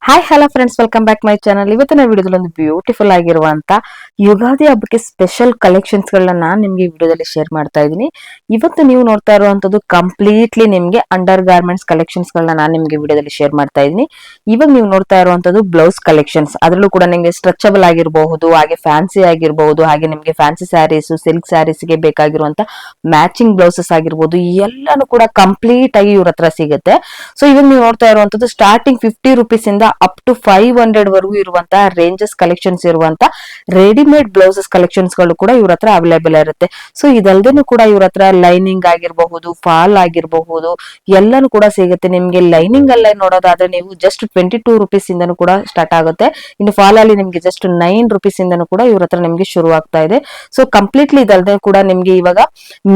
Hi hello friends, welcome back my channel. ಇವತ್ತಿನ ವಿಡಿಯೋದಲ್ಲಿ ಒಂದು ಬ್ಯೂಟಿಫುಲ್ ಆಗಿರುವಂತ ಯುಗಾದಿ ಹಬ್ಬಕ್ಕೆ ಸ್ಪೆಷಲ್ ಕಲೆಕ್ಷನ್ಸ್ ಗಳನ್ನ ನಾನು ನಿಮ್ಗೆ ವಿಡಿಯೋದಲ್ಲಿ ಶೇರ್ ಮಾಡ್ತಾ ಇದ್ದೀನಿ. ಇವತ್ತು ನೀವು ನೋಡ್ತಾ ಇರುವಂತದ್ದು ಕಂಪ್ಲೀಟ್ಲಿ ನಿಮ್ಗೆ ಅಂಡರ್ ಗಾರ್ಮೆಂಟ್ಸ್ ಕಲೆಕ್ಷನ್ಸ್ ಗಳನ್ನ ನಾನು ನಿಮ್ಗೆ ವಿಡಿಯೋದಲ್ಲಿ ಶೇರ್ ಮಾಡ್ತಾ ಇದ್ದೀನಿ. ಇವಾಗ ನೀವು ನೋಡ್ತಾ ಇರುವಂತದ್ದು ಬ್ಲೌಸ್ ಕಲೆಕ್ಷನ್ಸ್. ಅದರಲ್ಲೂ ಕೂಡ ನಿಮ್ಗೆ ಸ್ಟ್ರೆಚಬಲ್ ಆಗಿರಬಹುದು, ಹಾಗೆ ಫ್ಯಾನ್ಸಿ ಆಗಿರಬಹುದು, ಹಾಗೆ ನಿಮ್ಗೆ ಫ್ಯಾನ್ಸಿ ಸ್ಯಾರೀಸ್, ಸಿಲ್ಕ್ ಸ್ಯಾರೀಸ್ ಗೆ ಬೇಕಾಗಿರುವಂತ ಮ್ಯಾಚಿಂಗ್ ಬ್ಲೌಸಸ್ ಆಗಿರ್ಬೋದು, ಎಲ್ಲಾನು ಕೂಡ ಕಂಪ್ಲೀಟ್ ಆಗಿ ಇವ್ರ ಹತ್ರ ಸಿಗುತ್ತೆ. ಸೊ ಇವಾಗ ನೀವು ನೋಡ್ತಾ ಇರುವಂತದ್ದು ಸ್ಟಾರ್ಟಿಂಗ್ 50 rupees ಇಂದ ಅಪ್ ಟು 500 ವರೆಗೂ ಇರುವಂತಹ ರೇಂಜಸ್ ಕಲೆಕ್ಷನ್ಸ್ ಇರುವಂತ ರೆಡಿಮೇಡ್ ಬ್ಲೌಸಸ್ ಕಲೆಕ್ಷನ್ಸ್ ಗಳು ಕೂಡ ಇವ್ರ ಹತ್ರ ಅವೈಲೇಬಲ್ ಇರುತ್ತೆ. ಸೊ ಇದಲ್ದೇನು ಕೂಡ ಇವ್ರ ಹತ್ರ ಲೈನಿಂಗ್ ಆಗಿರಬಹುದು, ಫಾಲ್ ಆಗಿರಬಹುದು, ಎಲ್ಲಾನು ಕೂಡ ಸಿಗುತ್ತೆ. ನಿಮ್ಗೆ ಲೈನಿಂಗ್ ಅಲ್ಲೇ ನೋಡೋದಾದ್ರೆ ನೀವು ಜಸ್ಟ್ 22 rupees ಇಂದನೂ ಕೂಡ ಸ್ಟಾರ್ಟ್ ಆಗುತ್ತೆ. ಇನ್ನು ಫಾಲ್ ಅಲ್ಲಿ ನಿಮ್ಗೆ ಜಸ್ಟ್ 9 rupees ಇಂದನೂ ಕೂಡ ಇವ್ರ ಹತ್ರ ನಿಮ್ಗೆ ಶುರು ಆಗ್ತಾ ಇದೆ. ಸೊ ಕಂಪ್ಲೀಟ್ಲಿ ಇದಲ್ದೇ ಕೂಡ ನಿಮ್ಗೆ ಇವಾಗ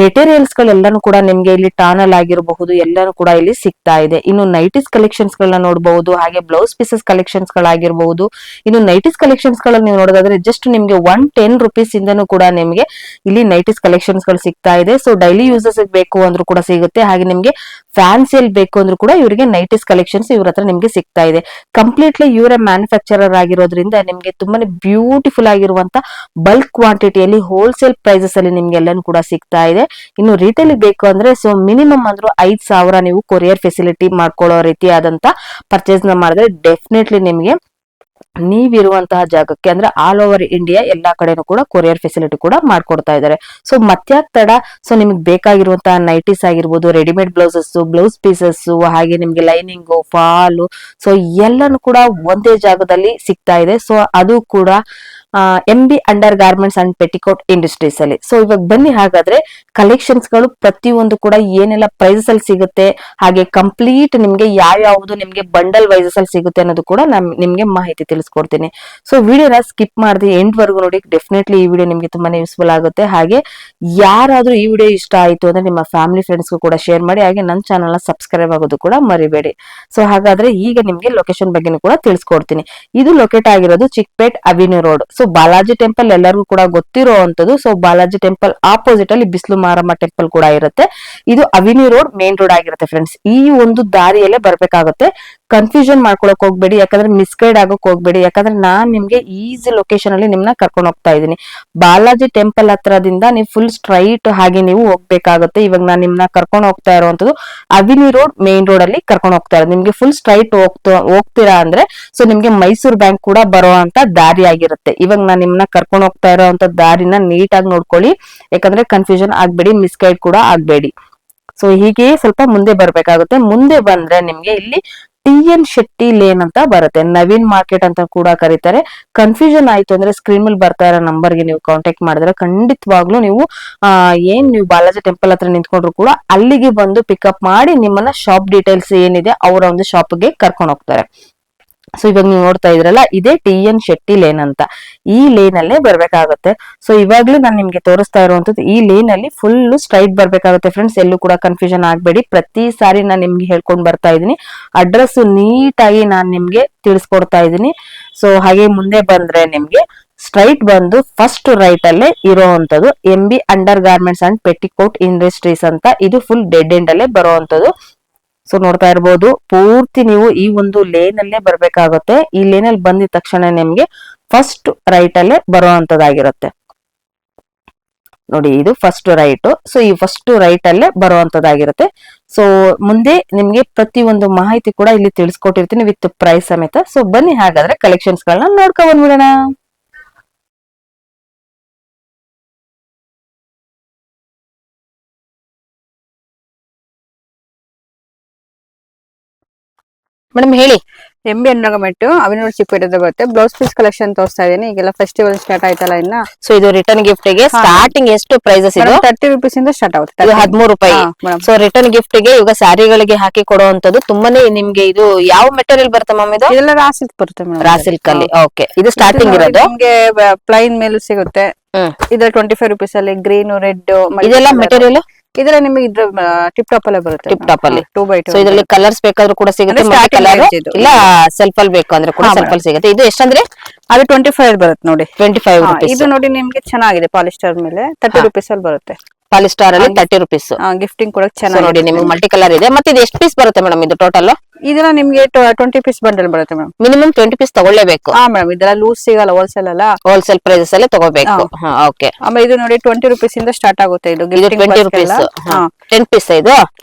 ಮೆಟೀರಿಯಲ್ಸ್ ಗಳೆಲ್ಲಾನು ಕೂಡ ನಿಮ್ಗೆ ಇಲ್ಲಿ ಟಾನಲ್ ಆಗಿರಬಹುದು, ಎಲ್ಲಾನು ಕೂಡ ಇಲ್ಲಿ ಸಿಗ್ತಾ ಇದೆ. ಇನ್ನು ನೈಟಿಸ್ ಕಲೆಕ್ಷನ್ಸ್ ಗಳನ್ನ ನೋಡಬಹುದು, ಹಾಗೆ ಬ್ಲೌಸ್ ಪೀಸಸ್ ಕಲೆಕ್ಷನ್ಸ್ ಗಳಾಗಿರ್ಬಹುದು. ಇನ್ನು ನೈಟಿಸ್ ಕಲೆಕ್ಷನ್ಸ್ ಗಳಲ್ಲಿ ನೀವು ನೋಡೋದಾದ್ರೆ ಜಸ್ಟ್ ನಿಮ್ಗೆ 110 rupees ಇಂದನೂ ಕೂಡ ನಿಮ್ಗೆ ಇಲ್ಲಿ ನೈಟಿಸ್ ಕಲೆಕ್ಷನ್ಸ್ ಗಳು ಸಿಗ್ತಾ ಇದೆ. ಸೊ ಡೈಲಿ ಯೂಸಸ್ ಬೇಕು ಅಂದ್ರೂ ಕೂಡ ಸಿಗುತ್ತೆ, ಹಾಗೆ ನಿಮ್ಗೆ ಫ್ಯಾನ್ಸಿಯಲ್ಲಿ ಬೇಕು ಅಂದ್ರೂ ಕೂಡ ಇವರಿಗೆ ನೈಟಿಸ್ ಕಲೆಕ್ಷನ್ಸ್ ಇವ್ರ ಹತ್ರ ನಿಮ್ಗೆ ಸಿಗ್ತಾ ಇದೆ. ಕಂಪ್ಲೀಟ್ಲಿ ಇವರೇ ಮ್ಯಾನುಫ್ಯಾಕ್ಚರರ್ ಆಗಿರೋದ್ರಿಂದ ನಿಮ್ಗೆ ತುಂಬಾನೇ ಬ್ಯೂಟಿಫುಲ್ ಆಗಿರುವಂತ ಬಲ್ಕ್ ಕ್ವಾಂಟಿಟಿಯಲ್ಲಿ ಹೋಲ್ಸೇಲ್ ಪ್ರೈಸಸ್ ಅಲ್ಲಿ ನಿಮ್ಗೆ ಎಲ್ಲಾನು ಕೂಡ ಸಿಗ್ತಾ ಇದೆ. ಇನ್ನು ರಿಟೇಲ್ ಬೇಕು ಅಂದ್ರೆ ಸೊ ಮಿನಿಮಮ್ ಅಂದ್ರೂ 5,000 ನೀವು ಕೊರಿಯರ್ ಫೆಸಿಲಿಟಿ ಮಾಡ್ಕೊಳ್ಳೋ ರೀತಿಯಾದಂತ ಪರ್ಚೇಸ್ ನ ಮಾಡಿದ್ರೆ ಡೆಫಿನೆಟ್ಲಿ ನಿಮ್ಗೆ ನೀವಿರುವಂತಹ ಜಾಗಕ್ಕೆ ಅಂದ್ರೆ ಆಲ್ ಓವರ್ ಇಂಡಿಯಾ ಎಲ್ಲಾ ಕಡೆನೂ ಕೂಡ ಕೊರಿಯರ್ ಫೆಸಿಲಿಟಿ ಕೂಡ ಮಾಡ್ಕೊಡ್ತಾ ಇದ್ದಾರೆ. ಸೊ ಮತ್ತ್ಯಾಕ್ ತಡ, ಸೊ ನಿಮ್ಗೆ ಬೇಕಾಗಿರುವಂತಹ ನೈಟಿಸ್ ಆಗಿರ್ಬೋದು, ರೆಡಿಮೇಡ್ ಬ್ಲೌಸಸ್, ಬ್ಲೌಸ್ ಪೀಸಸ್, ಹಾಗೆ ನಿಮ್ಗೆ ಲೈನಿಂಗ್, ಫಾಲು, ಸೊ ಎಲ್ಲಾನು ಕೂಡ ಒಂದೇ ಜಾಗದಲ್ಲಿ ಸಿಗ್ತಾ ಇದೆ. ಸೊ ಅದು ಕೂಡ MB under garments and petticoat industries ಅಲ್ಲಿ. ಸೊ ಇವಾಗ ಬನ್ನಿ ಹಾಗಾದ್ರೆ ಕಲೆಕ್ಷನ್ಸ್ ಗಳು ಪ್ರತಿಯೊಂದು ಕೂಡ ಏನೆಲ್ಲ ಪ್ರೈಸಸ್ ಅಲ್ಲಿ ಸಿಗುತ್ತೆ, ಹಾಗೆ ಕಂಪ್ಲೀಟ್ ನಿಮ್ಗೆ ಯಾವ್ಯಾವುದು ನಿಮ್ಗೆ ಬಂಡಲ್ ವೈಸಸ್ ಅಲ್ಲಿ ಸಿಗುತ್ತೆ ಅನ್ನೋದು ಕೂಡ ನಿಮ್ಗೆ ಮಾಹಿತಿ ತಿಳಿಸ್ಕೊಡ್ತೀನಿ. ಸೊ ವಿಡಿಯೋನ ಸ್ಕಿಪ್ ಮಾಡದೆ ಎಂಡ್ ವರೆಗೂ ನೋಡಿ. ಡೆಫಿನೆಟ್ಲಿ ಈ ವಿಡಿಯೋ ನಿಮ್ಗೆ ತುಂಬಾನೇ ಯೂಸ್ಫುಲ್ ಆಗುತ್ತೆ. ಹಾಗೆ ಯಾರಾದ್ರೂ ಈ ವಿಡಿಯೋ ಇಷ್ಟ ಆಯ್ತು ಅಂದ್ರೆ ನಿಮ್ಮ ಫ್ಯಾಮಿಲಿ ಫ್ರೆಂಡ್ಸ್ಗೂ ಕೂಡ ಶೇರ್ ಮಾಡಿ, ಹಾಗೆ ನನ್ನ ಚಾನಲ್ ನ ಸಬ್ಸ್ಕ್ರೈಬ್ ಆಗೋದು ಕೂಡ ಮರಿಬೇಡಿ. ಸೊ ಹಾಗಾದ್ರೆ ಈಗ ನಿಮ್ಗೆ ಲೊಕೇಶನ್ ಬಗ್ಗೆನೂ ಕೂಡ ತಿಳಿಸ್ಕೊಡ್ತೀನಿ. ಇದು ಲೊಕೇಟ್ ಆಗಿರೋದು Chickpet avenue road. So Balaji temple ಎಲ್ಲರಿಗೂ ಕೂಡ ಗೊತ್ತಿರುವಂತದ್ದು. ಸೊ ಬಾಲಾಜಿ ಟೆಂಪಲ್ ಆಪೋಸಿಟ್ ಅಲ್ಲಿ ಬಿಸ್ಲು ಮಾರಮ್ಮ ಟೆಂಪಲ್ ಕೂಡ ಇರುತ್ತೆ. ಇದು ಅವಿನ್ಯೂ ರೋಡ್ ಮೇನ್ ರೋಡ್ ಆಗಿರುತ್ತೆ ಫ್ರೆಂಡ್ಸ್. ಈ ಒಂದು ದಾರಿಯಲ್ಲೇ ಬರ್ಬೇಕಾಗುತ್ತೆ. ಕನ್ಫ್ಯೂಷನ್ ಮಾಡ್ಕೊಳಕ್ ಹೋಗ್ಬೇಡಿ, ಯಾಕಂದ್ರೆ ಮಿಸ್ಗೈಡ್ ಆಗಕ್ ಹೋಗ್ಬೇಡಿ. ಯಾಕಂದ್ರೆ ನಾನ್ ನಿಮ್ಗೆ ಈಸಿ ಲೊಕೇಶನ್ ಅಲ್ಲಿ ನಿಮ್ನ ಕರ್ಕೊಂಡು ಹೋಗ್ತಾ ಇದ್ದೀನಿ. ಬಾಲಾಜಿ ಟೆಂಪಲ್ ಹತ್ರದಿಂದ ನೀವು ಫುಲ್ ಸ್ಟ್ರೈಟ್ ಹಾಗೆ ನೀವು ಹೋಗ್ಬೇಕಾಗುತ್ತೆ. ಇವಾಗ ನಾನ್ ನಿಮ್ನ ಕರ್ಕೊಂಡು ಹೋಗ್ತಾ ಇರುವಂತದ್ದು ಅವಿನ್ಯೂ ರೋಡ್ ಮೇನ್ ರೋಡ್ ಅಲ್ಲಿ ಕರ್ಕೊಂಡು ಹೋಗ್ತಾ ಇರೋದು. ನಿಮ್ಗೆ ಫುಲ್ ಸ್ಟ್ರೈಟ್ ಹೋಗ್ತೀರಾ ಅಂದ್ರೆ ಸೊ ನಿಮ್ಗೆ ಮೈಸೂರು ಬ್ಯಾಂಕ್ ಕೂಡ ಬರೋ ಅಂತ ದಾರಿ ಆಗಿರುತ್ತೆ. ಇವಾಗ ನಾನ್ ನಿಮ್ನ ಕರ್ಕೊಂಡು ಹೋಗ್ತಾ ಇರೋಂತ ದಾರಿನ ನೀಟಾಗಿ ನೋಡ್ಕೊಳ್ಳಿ, ಯಾಕಂದ್ರೆ ಕನ್ಫ್ಯೂಷನ್ ಆಗ್ಬೇಡಿ, ಮಿಸ್ಗೈಡ್ ಕೂಡ ಆಗ್ಬೇಡಿ. ಸೊ ಹೀಗೆ ಸ್ವಲ್ಪ ಮುಂದೆ ಬರ್ಬೇಕಾಗುತ್ತೆ. ಮುಂದೆ ಬಂದ್ರೆ ನಿಮ್ಗೆ ಇಲ್ಲಿ TN ಶೆಟ್ಟಿ ಲೇನ್ ಅಂತ ಬರುತ್ತೆ. ನವೀನ್ ಮಾರ್ಕೆಟ್ ಅಂತ ಕೂಡ ಕರೀತಾರೆ. ಕನ್ಫ್ಯೂಷನ್ ಆಯ್ತು ಅಂದ್ರೆ ಸ್ಕ್ರೀನ್ ಮೇಲೆ ಬರ್ತಾ ಇರೋ ನಂಬರ್ಗೆ ನೀವು ಕಾಂಟ್ಯಾಕ್ಟ್ ಮಾಡಿದ್ರೆ ಖಂಡಿತವಾಗ್ಲೂ ನೀವು ನೀವು ಬಾಲಾಜಿ ಟೆಂಪಲ್ ಹತ್ರ ನಿಂತ್ಕೊಂಡ್ರು ಕೂಡ ಅಲ್ಲಿಗೆ ಬಂದು ಪಿಕಪ್ ಮಾಡಿ ನಿಮ್ಮನ್ನ ಶಾಪ್ ಡೀಟೇಲ್ಸ್ ಏನಿದೆ ಅವರ ಒಂದು ಶಾಪ್ಗೆ ಕರ್ಕೊಂಡು ಹೋಗ್ತಾರೆ. ಸೊ ಇವಾಗ ನೀವು ನೋಡ್ತಾ ಇದ್ರಲ್ಲ, ಇದೇ TN ಶೆಟ್ಟಿ ಲೇನ್ ಅಂತ. ಈ ಲೇನ್ ಅಲ್ಲೇ ಬರ್ಬೇಕಾಗುತ್ತೆ. ಸೊ ಇವಾಗ್ಲೂ ನಾನು ನಿಮ್ಗೆ ತೋರಿಸ್ತಾ ಇರುವಂತದ್ದು ಈ ಲೇನ್ ಅಲ್ಲಿ ಫುಲ್ ಸ್ಟ್ರೈಟ್ ಬರ್ಬೇಕಾಗುತ್ತೆ ಫ್ರೆಂಡ್ಸ್. ಎಲ್ಲೂ ಕೂಡ ಕನ್ಫ್ಯೂಷನ್ ಆಗ್ಬೇಡಿ. ಪ್ರತಿ ಸಾರಿ ನಾನು ನಿಮ್ಗೆ ಹೇಳ್ಕೊಂಡ್ ಬರ್ತಾ ಇದೀನಿ. ಅಡ್ರೆಸ್ ನೀಟಾಗಿ ನಾನು ನಿಮ್ಗೆ ತಿಳಿಸ್ಕೊಡ್ತಾ ಇದ್ದೀನಿ. ಸೊ ಹಾಗೆ ಮುಂದೆ ಬಂದ್ರೆ ನಿಮ್ಗೆ ಸ್ಟ್ರೈಟ್ ಬಂದು ಫಸ್ಟ್ ರೈಟ್ ಅಲ್ಲೇ ಇರೋವಂಥದ್ದು MB under garments and petticoat industries ಅಂತ. ಇದು ಫುಲ್ ಡೆಡ್ ಎಂಡ್ ಅಲ್ಲೇ ಬರೋವಂಥದ್ದು. ಸೊ ನೋಡ್ತಾ ಇರ್ಬೋದು, ಪೂರ್ತಿ ನೀವು ಈ ಒಂದು ಲೇನ್ ಅಲ್ಲೇ ಬರ್ಬೇಕಾಗುತ್ತೆ. ಈ ಲೇನ್ ಅಲ್ಲಿ ಬಂದಿದ ತಕ್ಷಣ ನಿಮ್ಗೆ ಫಸ್ಟ್ ರೈಟ್ ಅಲ್ಲೇ ಬರುವಂತದ್ದಾಗಿರುತ್ತೆ ನೋಡಿ. ಇದು ಫಸ್ಟ್ ರೈಟ್. ಸೊ ಈ ಫಸ್ಟ್ ರೈಟ್ ಅಲ್ಲೇ ಬರುವಂತದ್ದಾಗಿರುತ್ತೆ. ಸೊ ಮುಂದೆ ನಿಮ್ಗೆ ಪ್ರತಿ ಒಂದು ಮಾಹಿತಿ ಕೂಡ ಇಲ್ಲಿ ತಿಳಿಸ್ಕೊಟ್ಟಿರ್ತೀನಿ ವಿತ್ ಪ್ರೈಸ್ ಸಮೇತ. ಸೊ ಬನ್ನಿ ಹಾಗಾದ್ರೆ ಕಲೆಕ್ಷನ್ಸ್ ಗಳನ್ನ ನೋಡ್ಕೊಂಡ್ ಬಂದ್ಬಿಡೋಣ. ಮೇಡಮ್ ಹೇಳಿ. MB ಅಂಡರ್ಗಾರ್ಮೆಂಟ್ ಅವಿನೂರ್ ಚಿಕ್ಪೇಟ್ ಬರುತ್ತೆ. ಬ್ಲೌಸ್ ಪೀಸ್ ಕಲೆಕ್ಷನ್ ತೋರಿಸ್ತಾ ಇದೀನಿ. ಈಗೆಲ್ಲ ಫೆಸ್ಟಿವಲ್ ಸ್ಟಾರ್ಟ್ ಆಯ್ತಲ್ಲ ಇನ್ನ. ಸೊ ಇದು ರಿಟರ್ನ್ ಗಿಫ್ಟ್ ಗೆ ಸ್ಟಾರ್ಟಿಂಗ್ ಎಷ್ಟು ಪ್ರೈಸಸ್ ಇದೆ? 30 rupees ಇಂದ ಸ್ಟಾರ್ಟ್ ಆಗುತ್ತೆ. 13 ರೂಪಾಯಿ. ಸೊ ರಿಟರ್ನ್ ಗಿಫ್ಟ್ ಗೆ ಇವಾಗ ಸ್ಯಾರಿಗಳಿಗೆ ಹಾಕಿ ಕೊಡುವಂತದ್ದು ತುಂಬಾನೇ ನಿಮ್ಗೆ. ಇದು ಯಾವ ಮೆಟೀರಿಯಲ್ ಬರುತ್ತೆ ಮ್ಯಾಮ್? ಇದು ಇದೆಲ್ಲ ರಾ ಸಿಲ್ಕ್ ಬರುತ್ತೆ ಮೇಡಮ್. ರಾ ಸಿಲ್ಕ್ ಅಲ್ಲಿ. ಓಕೆ, ಇದು ಸ್ಟಾರ್ಟಿಂಗ್ ಇರೋದು ನಿಮ್ಗೆ ಪ್ಲೈನ್ ಮೇಲೂ ಸಿಗುತ್ತೆ. ಇದ್ರ 25 rupees ಅಲ್ಲಿ ಗ್ರೀನ್, ರೆಡ್, ಇದೆಲ್ಲ ಮೆಟೀರಿಯಲ್. ಇದ್ರ ನಿಮಗೆ ಇದ್ರ ಟಿಪ್ ಟಾಪ್ ಅಲ್ಲೇ ಬರುತ್ತೆ. ಟಿಪ್ ಟಾಪ್ ಅಲ್ಲಿ 2x2. ಸೊ ಇದರಲ್ಲಿ ಕಲರ್ಸ್ ಬೇಕಾದ್ರೂ ಕೂಡ ಸಿಗುತ್ತೆ, ಇಲ್ಲ ಸೆಲ್ಫ್ ಅಲ್ಲಿ ಬೇಕು ಅಂದ್ರೆ ಕೂಡ ಸೆಲ್ಫ್ ಅಲ್ಲಿ ಸಿಗುತ್ತೆ. ಇದು ಎಷ್ಟಂದ್ರೆ ಅದು 25 ಬರುತ್ತೆ ನೋಡಿ. 25 rupees. ಇದು ನೋಡಿ ನಿಮ್ಗೆ ಚೆನ್ನಾಗಿದೆ. ಪಾಲಿಸ್ಟರ್ ಮೇಲೆ 30 rupees ಅಲ್ಲಿ ಬರುತ್ತೆ. ಪಾಲಿಸ್ಟರ್ ಅಲ್ಲಿ 30 rupees. ಗಿಫ್ಟಿಂಗ್ ಕೂಡ ಚೆನ್ನಾಗಿ ನೋಡಿ. ನಿಮ್ಗೆ ಮಲ್ಟಿ ಕಲರ್ ಇದೆ. ಮತ್ತೆ ಇದು ಎಷ್ಟು ಪೀಸ್ ಬರುತ್ತೆ ಮೇಡಮ್? ಇದು ಟೋಟಲ್ ಇದೆಲ್ಲ ನಿಮ್ಗೆ 20 ಪೀಸ್ ಬಂಡಲ್ ಬರುತ್ತೆ ಮೇಡಮ್. ಮಿನಿಮಮ್ 20 ಪೀಸ್ ತಗೊಳ್ಳೇಬೇಕು. ಹಾ ಮೇಡಮ್, ಇದೆಲ್ಲ ಲೂಸ್ ಸಿಗಲ್ಲ, ಹೋಲ್ಸೇಲ್ ಅಲ್ಲ, ಹೋಲ್ಸೇಲ್ ಪ್ರೈಸಸ್ ಅಲ್ಲೇ ತಗೋಬೇಕು. ಓಕೆ. ಆಮೇಲೆ ಇದು ನೋಡಿ 20 ರುಪೀಸ್ ಇಂದ ಸ್ಟಾರ್ಟ್ ಆಗುತ್ತೆ. ಇದು ಇದು ಗಿಫ್ಟಿಂಗ್ 20 ರುಪೀಸ್. 10 ಪೀಸ್ ಇದು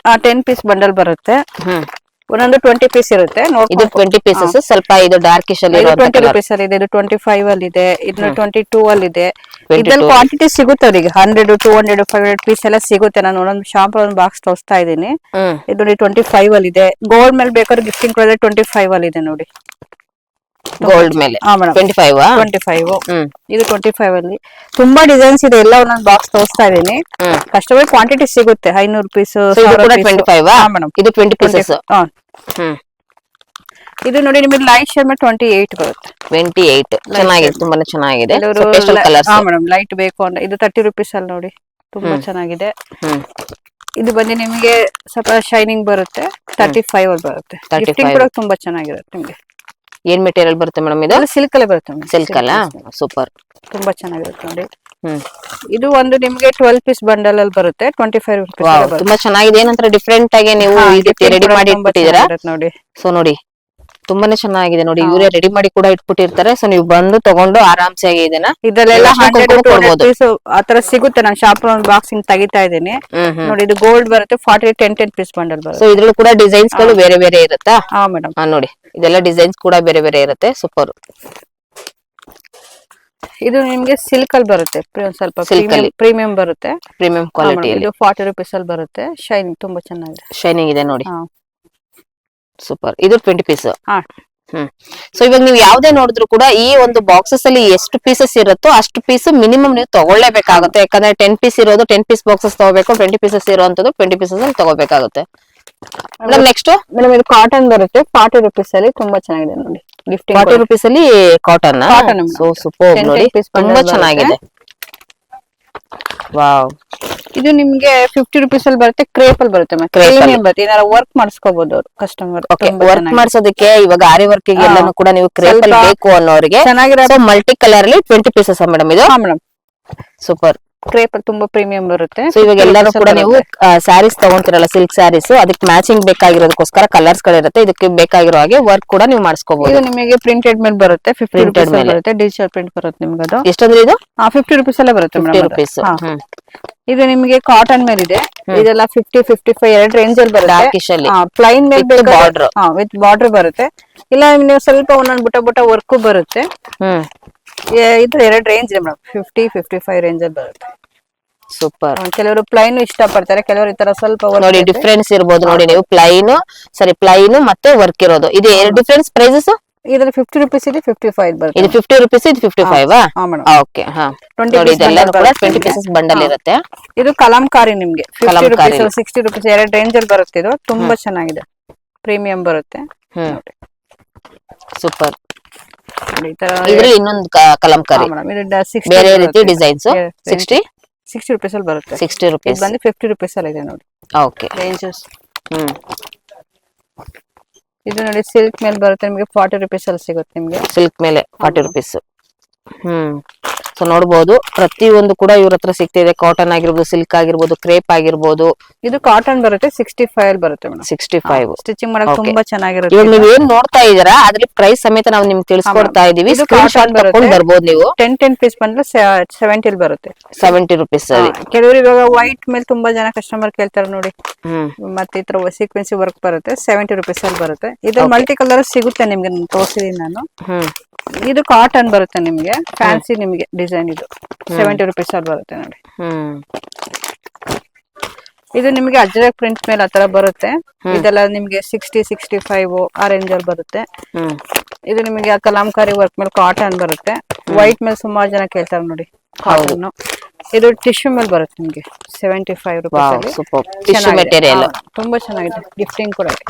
10 ಪೀಸ್ ಬಂಡಲ್ ಬರುತ್ತೆ. ಒಂದೊಂದು 20 ಪೀಸ್ ಇರುತ್ತೆ. ಇದು 20 ಪೀಸಸ್. ಸ್ವಲ್ಪ ಇದು ಡಾರ್ಕಿಶ್ ಅಲ್ಲಿ 20 ರುಪೀಸ್ ಅಲ್ಲಿ ಇದೆ, ಇದು 25 ಅಲ್ಲಿ ಇದೆ, ಇದು 22 ಅಲ್ಲಿ ಇದೆ. ಇದ್ರಲ್ಲಿ ಕ್ವಾಂಟಿಟಿ ಸಿಗುತ್ತೆ ಅವರಿಗೆ 100, 200, 500 ಪೀಸ್ ಎಲ್ಲ ಸಿಗುತ್ತೆ. ನಾನು ಒಂದೊಂದು ಶಾಂಪು ಒಂದು ಬಾಕ್ಸ್ ತೋರಿಸ್ತಾ ಇದ್ದೀನಿ. ಇದು ನೋಡಿ 25 ಅಲ್ಲಿ ಇದೆ. ಗೋಲ್ಡ್ ಮೇಲೆ ಬೇಕಾದ್ರೆ ಗಿಫ್ಟಿಂಗ್ ಕೊಡೋದ್ರೆ 25 ಅಲ್ಲಿ ಇದೆ ನೋಡಿ. ಗೋಲ್ಡ್ ಮೇಲೆ 25. ಇದು 25 ಅಲ್ಲಿ ತುಂಬಾ ಡಿಸೈನ್ಸ್ ಇದೆ. ಎಲ್ಲ ಒಂದೊಂದು ಬಾಕ್ಸ್ ತೋರಿಸ್ತಾ ಇದೀನಿ. ಕಸ್ಟಮರ್ ಕ್ವಾಂಟಿಟಿ ಸಿಗುತ್ತೆ 500 ಪೀಸ್. ಇದು 20 ಪೀಸಸ್. ಇದು ನೋಡಿ ನಿಮಗೆ ಲೈಟ್ ಶೇಡ್ ಮೇಲೆ 28 ಬರುತ್ತೆ. 28 ಚೆನ್ನಾಗಿದೆ, ತುಂಬಾನೇ ಚೆನ್ನಾಗಿದೆ. ಮೇಡಮ್ ಲೈಟ್ ಬೇಕು ಅಂದ್ರೆ ಇದು 30 ರುಪೀಸ್ ಅಲ್ಲಿ ನೋಡಿ, ತುಂಬಾ ಚೆನ್ನಾಗಿದೆ. ಇದು ಬಂದು ನಿಮಗೆ ಸ್ವಲ್ಪ ಶೈನಿಂಗ್ ಬರುತ್ತೆ, 35 ಅಲ್ಲಿ ಬರುತ್ತೆ. ಗಿಫ್ಟಿಂಗ್ ಕೂಡ ತುಂಬಾ ಚೆನ್ನಾಗಿರುತ್ತೆ ನಿಮಗೆ. ಏನ್ ಮೆಟೀರಿಯಲ್ ಬರುತ್ತೆ ಮೇಡಮ್ ಇದು? ಸಿಲ್ಕ್ ಅಲ್ಲೇ ಬರುತ್ತೆ. ಸಿಲ್ಕ್ ಅಲ್ಲ, ಸೂಪರ್, ತುಂಬಾ ಚೆನ್ನಾಗಿರುತ್ತೆ ನೋಡಿ. ಇದು ಒಂದು ನಿಮ್ಗೆ 12 ಪೀಸ್ ಬಂಡಲ್ ಅಲ್ಲಿ ಬರುತ್ತೆ, 25 ರುಪೀಸ್. ತುಂಬಾ ಚೆನ್ನಾಗಿದೆ. ಏನಂದ್ರೆ ಡಿಫ್ರೆಂಟ್ ಆಗಿ ನೀವು ರೆಡಿ ಮಾಡಿ ಇಟ್ಬಿಟ್ಟಿದ್ದೀರಾ ನೋಡಿ. ಸೊ ನೋಡಿ ತುಂಬಾನೇ ಚೆನ್ನಾಗಿದೆ ನೋಡಿ. ಇವರೇ ರೆಡಿ ಮಾಡಿ ಕೂಡ ಇಟ್ಬಿಟ್ಟಿರ್ತಾರೆ. ಸೊ ನೀವು ಬಂದು ತಗೊಂಡು ಆರಾಮ್ಸೆ ಇದನ್ನ ಇದೆಲ್ಲ 100 ಪೀಸ್ ಆತರ ಸಿಗುತ್ತೆ. ನಾನು ಶಾಪ್ ಒಂದು ಬಾಕ್ಸಿಂಗ್ ತೆಗಿತಾ ಇದ್ದೀನಿ ನೋಡಿ. ಇದು ಗೋಲ್ಡ್ ಬರುತ್ತೆ, 40 10 ಪೀಸ್ ಬಂಡಲ್ ಬರುತ್ತೆ. ಸೊ ಇದ್ರಲ್ಲೂ ಕೂಡ ಡಿಸೈನ್ಸ್ ಗಳು ಬೇರೆ ಬೇರೆ ಇರುತ್ತಾ? ಹಾ ಮೇಡಮ್, ನೋಡಿ ಇದೆಲ್ಲ ಡಿಸೈನ್ಸ್ ಕೂಡ ಬೇರೆ ಬೇರೆ ಇರುತ್ತೆ. ಸೂಪರ್. ಇದು ನಿಮ್ಗೆ ಸಿಲ್ಕ್ ಅಲ್ಲಿ ಬರುತ್ತೆ, ಸ್ವಲ್ಪ ಪ್ರೀಮಿಯಂ ಬರುತ್ತೆ, ಪ್ರೀಮಿಯಂ ಕ್ವಾಲಿಟಿ. ಇದು 40 ರುಪೀಸ್ ಅಲ್ಲಿ ಬರುತ್ತೆ. ಶೈನಿಂಗ್ ತುಂಬಾ ಚೆನ್ನಾಗಿದೆ, ಶೈನಿಂಗ್ ಇದೆ ನೋಡಿ. ಸೂಪರ್. ಇದು 20 ಪೀಸ್. ಸೊ ಇವಾಗ ನೀವು ಯಾವ್ದೇ ನೋಡಿದ್ರು ಕೂಡ ಈ ಒಂದು ಬಾಕ್ಸಸ್ ಅಲ್ಲಿ ಎಷ್ಟು ಪೀಸಸ್ ಇರುತ್ತೋ ಅಷ್ಟು ಪೀಸ್ ಮಿನಿಮಮ್ ನೀವು ತಗೊಳ್ಳೇಬೇಕಾಗುತ್ತೆ. ಯಾಕಂದ್ರೆ 10 ಪೀಸ್ ಇರೋದು 10 ಪೀಸ್ ಬಾಕ್ಸಸ್ ತಗೋಬೇಕು, 20 ಪೀಸಸ್ ಇರೋಂಥದ್ದು 20 ಪೀಸಸ್ ಅಲ್ಲಿ ತಗೋಬೇಕಾಗುತ್ತೆ. ನೆಕ್ಸ್ಟ್ ಮೇಡಮ್ ಇದು ಕಾಟನ್ ಬರುತ್ತೆ, 40 ರುಪೀಸ್ ಅಲ್ಲಿ ತುಂಬಾ ಚೆನ್ನಾಗಿದೆ ನೋಡಿ. ಗಿಫ್ಟಿಂಗ್ 40 ರುಪೀಸ್ ಅಲ್ಲಿ ಕಾಟನ್. ಸೊ ಸೂಪರ್ ನೋಡಿ, ತುಂಬಾ ಚೆನ್ನಾಗಿದೆ. ವಾವ್. ಇದು ನಿಮ್ಗೆ 50 ರುಪೀಸ್ ಅಲ್ಲಿ ಬರುತ್ತೆ, ಕ್ರೇಪ್ ಅಲ್ಲಿ ಬರುತ್ತೆ. ಏನಾರ ವರ್ಕ್ ಮಾಡಿಸ್ಕೋಬಹುದು ಕಸ್ಟಮರ್. ವರ್ಕ್ ಮಾಡ್ಸೋದಕ್ಕೆ ಇವಾಗ ಆರಿ ವರ್ಕ್ ಎಲ್ಲಾನು ಕೂಡ ನೀವು ಕ್ರೇಪ್ ಅಲ್ಲಿ ಬೇಕು ಅನ್ನೋರಿಗೆ ಚೆನ್ನಾಗಿರೋ ಮಲ್ಟಿ ಕಲರ್ ಅಲ್ಲಿ 20 ಪೀಸಸ್ ಮೇಡಮ್ ಇದು. Madam super. ಕ್ರೇಪ್ ಅಲ್ಲಿ ತುಂಬಾ ಪ್ರೀಮಿಯಂ ಬರುತ್ತೆ. ಸೊ ಇವಾಗ ಎಲ್ಲಾನು ಕೂಡ ನೀವು ಸ್ಯಾರೀಸ್ ತಗೊಂತಿರಲ್ಲ, ಸಿಲ್ಕ್ ಸ್ಯಾರೀಸ್, ಅದಕ್ಕೆ ಮ್ಯಾಚಿಂಗ್ ಬೇಕಾಗಿರೋದಕ್ಕೋಸ್ಕರ ಕಲರ್ಸ್ ಗಳಿರುತ್ತೆ. ಇದಕ್ಕೆ ಬೇಕಾಗಿರೋ ಹಾಗೆ ವರ್ಕ್ ಕೂಡ ನೀವು ಮಾಡಿಸ್ಕೋಬಹುದು. ಇದು ನಿಮಗೆ ಪ್ರಿಂಟೆಡ್ ಮೇಲೆ ಬರುತ್ತೆ, 50 ರುಪೀಸ್ ಬರುತ್ತೆ. ಡಿಜಿಟಲ್ ಪ್ರಿಂಟ್ ಬರುತ್ತೆ ನಿಮ್ಗೆ. ಅದು ಎಷ್ಟಂದ್ರೆ ಇದು 50 ರುಪೀಸ್ ಅಲ್ಲೇ ಬರುತ್ತೆ. 50 ರುಪೀಸ್. ಇದು ನಿಮಗೆ ಕಾಟನ್ ಮೇಲೆ ಇದೆ. ಇದೆಲ್ಲ 50, 55 ಎರಡು ರೇಂಜ್ ಅಲ್ಲಿ ಬರುತ್ತೆ. ಪ್ಲೈನ್ ಮೇಲೆ ಬಾರ್ಡರ್ ವಿತ್ ಬಾರ್ಡರ್ ಬರುತ್ತೆ. ಇಲ್ಲ ನೀವು ಸ್ವಲ್ಪ ಒಂದೊಂದು ಬುಟ್ಟ ವರ್ಕ್ ಬರುತ್ತೆ. ಇದು ಎರಡು ರೇಂಜ್ ಇದೆ ಮೇಡಮ್, 50, 55 ರೇಂಜ್ ಅಲ್ಲಿ ಬರುತ್ತೆ. ಸೂಪರ್. ಕೆಲವರು ಪ್ಲೈನ್ ಇಷ್ಟ ಪಡ್ತಾರೆ, ಕೆಲವರು ಈ ತರ ಸ್ವಲ್ಪ ನೋಡಿ ಡಿಫ್ರೆನ್ಸ್ ಇರಬಹುದು ನೋಡಿ. ನೀವು ಪ್ಲೈನ್ ಮತ್ತೆ ವರ್ಕ್ ಇರೋದು, ಇದು ಎರಡು ಡಿಫ್ರೆನ್ಸ್ ಪ್ರೈಸಸ್. ಇದ್ರಲ್ಲಿ 50 ರುಪೀಸ್ ಇದೆ, 55 ಬರುತ್ತೆ. ಇದು 50 ರುಪೀಸ್, ಇದು 55. ಓಕೆ. ಇದೆಲ್ಲ ಕೂಡ 20 ಪೀಸಸ್ ಬಂಡಲ್ ಇರುತ್ತೆ. ಇದು ಕಲಂಕಾರಿ ನಿಮ್ಗೆ 50 ರುಪೀಸ್, 60 ರುಪೀಸ್ ಎರಡು ರೇಂಜ್ ಅಲ್ಲಿ ಬರುತ್ತೆ. ಇದು ತುಂಬಾ ಚೆನ್ನಾಗಿದೆ, ಪ್ರೀಮಿಯಂ ಬರುತ್ತೆ. ಸೂಪರ್. ಇದ್ರಲ್ಲಿ ಇನ್ನೊಂದು ಕಲಂಕಾರಿ ಬೇರೆ ರೀತಿ ಡಿಸೈನ್ಸ್ 60 ರುಪೀಸ್ ಅಲ್ಲಿ ಬರುತ್ತೆ. 60 ರುಪೀಸ್ ಬಂದು 50 ರುಪೀಸ್ ಅಲ್ಲಿ ಇದೆ ನೋಡಿ. ಓಕೆ. ರೇಂಜಸ್. ಇದು ನೋಡಿ ಸಿಲ್ಕ್ ಮೇಲೆ ಬರುತ್ತೆ ನಿಮಗೆ, 40 ರುಪೀಸ್ ಅಲ್ಲಿ ಸಿಗುತ್ತೆ ನಿಮಗೆ. ಸಿಲ್ಕ್ ಮೇಲೆ 40 ರುಪೀಸ್. ಸೊ ನೋಡಬಹುದು ಪ್ರತಿಯೊಂದು ಕೂಡ ಇವ್ರ ಹತ್ರ ಸಿಗ್ತಿದೆ. ಕಾಟನ್ ಆಗಿರ್ಬೋದು, ಸಿಲ್ಕ್ ಆಗಿರ್ಬೋದು, ಕ್ರೇಪ್ ಆಗಿರ್ಬೋದು. ಇದು ಕಾಟನ್ ಬರುತ್ತೆ, 65 ಅಲ್ಲಿ ಬರುತ್ತೆ ಮೇಡಮ್. 65 ಸ್ಟಿಚಿಂಗ್ ಮಾಡಕ್ಕೆ ತುಂಬಾ ಚೆನ್ನಾಗಿರುತ್ತೆ. ಇವಾಗ ನೀವ್ ಏನ್ ನೋಡ್ತಾ ಇದೀರಾ ಅದ್ರ ಪ್ರೈಸ್ ಸಮೇತ ನಾವು ನಿಮ್ಗೆ ತಿಳಿಸ್ಕೊಡ್ತಾ ಇದೀವಿ. ಸ್ಕ್ರೀನ್ ಶಾಟ್ ತಗೊಂಡು ಬರ್ಬೋದು ನೀವು. 10 ಪೀಸ್ ಬಂದ್ರೆ 70 ಅಲ್ಲಿ ಬರುತ್ತೆ, 70 ರುಪೀಸ್. ಕೆಲವರು ಇವಾಗ ವೈಟ್ ಮೇಲೆ ತುಂಬಾ ಜನ ಕಸ್ಟಮರ್ ಕೇಳ್ತಾರೆ ನೋಡಿ. ಮತ್ತೆ ಈ ತರ ಸೀಕ್ವೆನ್ಸಿ ವರ್ಕ್ ಬರುತ್ತೆ, 70 ರುಪೀಸ್ ಅಲ್ಲಿ ಬರುತ್ತೆ. ಇದು ಮಲ್ಟಿ ಕಲರ್ ಸಿಗುತ್ತೆ ನಿಮ್ಗೆ, ತೋರಿಸಿದೀನಿ ನಾನು. ಇದು ಕಾಟನ್ ಬರುತ್ತೆ ನಿಮ್ಗೆ, ಫ್ಯಾನ್ಸಿ ನಿಮ್ಗೆ ಡಿಸೈನ್. ಇದು 70 ರುಪೀಸ್ ಅಲ್ಲಿ ಬರುತ್ತೆ ನೋಡಿ. ಇದು ನಿಮ್ಗೆ ಅಜ್ರಕ್ ಪ್ರಿಂಟ್ ಮೇಲೆ ಆತರ ಬರುತ್ತೆ. ಇದೆಲ್ಲ ನಿಮ್ಗೆ 60, 65 ಆ ರೇಂಜ್ ಅಲ್ಲಿ ಬರುತ್ತೆ. ಇದು ನಿಮಗೆ ಕಲಾಂಕಾರಿ ವರ್ಕ್ ಮೇಲೆ ಕಾಟನ್ ಬರುತ್ತೆ. ವೈಟ್ ಮೇಲೆ ಸುಮಾರು ಜನ ಕೇಳ್ತಾರೆ ನೋಡಿ ಕಾಟನ್. ಇದು ಟಿಶ್ಯೂ ಮೇಲೆ ಬರುತ್ತೆ ನಿಮ್ಗೆ, 75 ರುಪೀಸ್. ತುಂಬಾ ಚೆನ್ನಾಗಿದೆ. ಗಿಫ್ಟಿಂಗ್ ಕೂಡ ಇದೆ,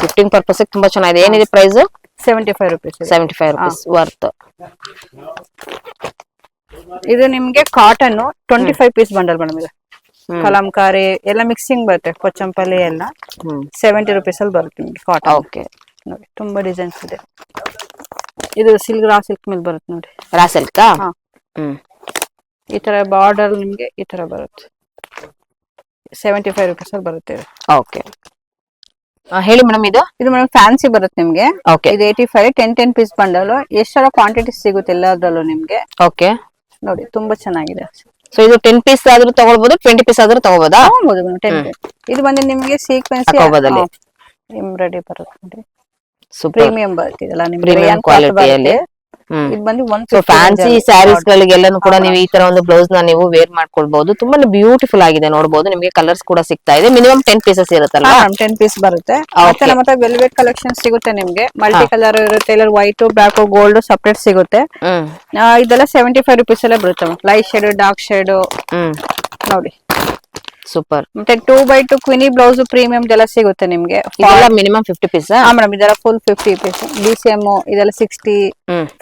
ಗಿಫ್ಟಿಂಗ್ ಪರ್ಪಸ್ ತುಂಬಾ ಚೆನ್ನಾಗಿದೆ. ಏನಿದೆ ಪ್ರೈಸ್? 75 ರುಪೀಸ್. 75 rupees worth. ಇದು ನಿಮ್ಗೆ ಕಾಟನ್ 25 ಪೀಸ್ ಬಂಡಲ್ ಮೇಡಮ್. ಇದು ಕಲಂಕಾರಿ ಎಲ್ಲ ಮಿಕ್ಸಿಂಗ್ ಬರುತ್ತೆ, ಕೊಚ್ಚಂಪಲ್ಲಿ ಎಲ್ಲ 70 ರುಪೀಸ್ ಅಲ್ಲಿ ಬರುತ್ತೆ ನಿಮ್ಗೆ ಕಾಟನ್. ಓಕೆ. ನೋಡಿ ತುಂಬಾ ಡಿಸೈನ್ಸ್ ಇದೆ. ಇದು ರಾ ಸಿಲ್ಕ್ ಮೇಲೆ ಬರುತ್ತೆ ನೋಡಿ. Raw silk. ಈ ತರ ಬಾರ್ಡರ್ ನಿಮ್ಗೆ ಈ ತರ ಬರುತ್ತೆ, 75 ರುಪೀಸ್ ಅಲ್ಲಿ ಬರುತ್ತೆ. ಓಕೆ. ಹೇಳಿ ಮೇಡಮ್ ಇದು. ಇದು ಮೇಡಮ್ ಫ್ಯಾನ್ಸಿ ಬರುತ್ತೆ ನಿಮ್ಗೆ. ಓಕೆ ಇದು 85 10 ಪೀಸ್ ಬಂಡಲ್. ಎಷ್ಟರ ಕ್ವಾಂಟಿಟಿ ಸಿಗುತ್ತೆ ಎಲ್ಲದ್ರಲ್ಲೂ ನಿಮ್ಗೆ. ಓಕೆ ನೋಡಿ ತುಂಬಾ ಚೆನ್ನಾಗಿದೆ. ಸೊ ಇದು 10 ಪೀಸ್ ಆದ್ರೂ ತಗೊಳ್ಬಹುದು, 20 ಪೀಸ್ ಆದ್ರೂ ತಗೋಬಹುದಾ? ತಗೊಳ್ಬಹುದು ಮೇಡಮ್ 10 ಪೀಸ್. ಇದು ಬಂದು ನಿಮ್ಗೆ ಸೀಕ್ವೆನ್ಸ್ ಹಾಕೋಬೋದಲ್ಲಿ ಎಂಬ್ರಾಯ್ಡರಿ ಬರುತ್ತೆ ನೋಡಿ. ಸೂಪರ್ ಪ್ರೀಮಿಯಂ ಬರುತ್ತಿದಲ್ಲ ನಿಮ್ಗೆ. ಪ್ರೀಮಿಯಂ ಕ್ವಾಲಿಟಿಯಲ್ಲಿ. ಇದು ಬಂದು ಸೊ ಫ್ಯಾನ್ಸಿ ಸ್ಯಾರೀಸ್ ಗಳಿಗೆಲ್ಲಾನು ಕೂಡ ನೀವು ಈ ತರ ಒಂದು ಬ್ಲೌಸ್ ನ ನೀವು ವೇರ್ ಮಾಡ್ಕೊಳ್ಬಹುದು. ತುಂಬಾನೇ ಬ್ಯೂಟಿಫುಲ್ ಆಗಿದೆ ನೋಡಬಹುದು. ನಿಮಗೆ ಕಲರ್ಸ್ ಕೂಡ ಸಿಗ್ತಾ ಇದೆ. ಮಿನಿಮಮ್ 10 ಪೀಸಸ್ ಇರುತ್ತಲ್ಲ? 10 ಪೀಸ್ ಬರುತ್ತೆ. ಮತ್ತೆ ವೆಲ್ವೆಟ್ ಕಲೆಕ್ಷನ್ ಸಿಗುತ್ತೆ ನಿಮ್ಗೆ. ಮಲ್ಟಿ ಕಲರ್ ಇರುತ್ತೆ, ಇಲ್ಲ ವೈಟ್ ಬ್ಲಾಕ್ ಗೋಲ್ಡ್ ಸಪರೇಟ್ ಸಿಗುತ್ತೆ. ಇದೆಲ್ಲ 75 ರುಪೀಸ್ ಎಲ್ಲ ಬರುತ್ತೆ. ಲೈಟ್ ಶೇಡ್ ಡಾರ್ಕ್ ಶೇಡ್ ನೋಡಿ. ಸೂಪರ್. ಮತ್ತೆ 2x2 ಕ್ವಿನಿ ಬ್ಲೌಸ್ ಪ್ರೀಮಿಯಂ ಎಲ್ಲ ಸಿಗುತ್ತೆ ನಿಮ್ಗೆ. ಇದೆಲ್ಲ ಮಿನಿಮಮ್ 50 ಪೀಸ್. ಮೇಡಮ್ ಇದೆಲ್ಲ ಫುಲ್ 50 ಪೀಸ್. BCM ಇದೆಲ್ಲ 60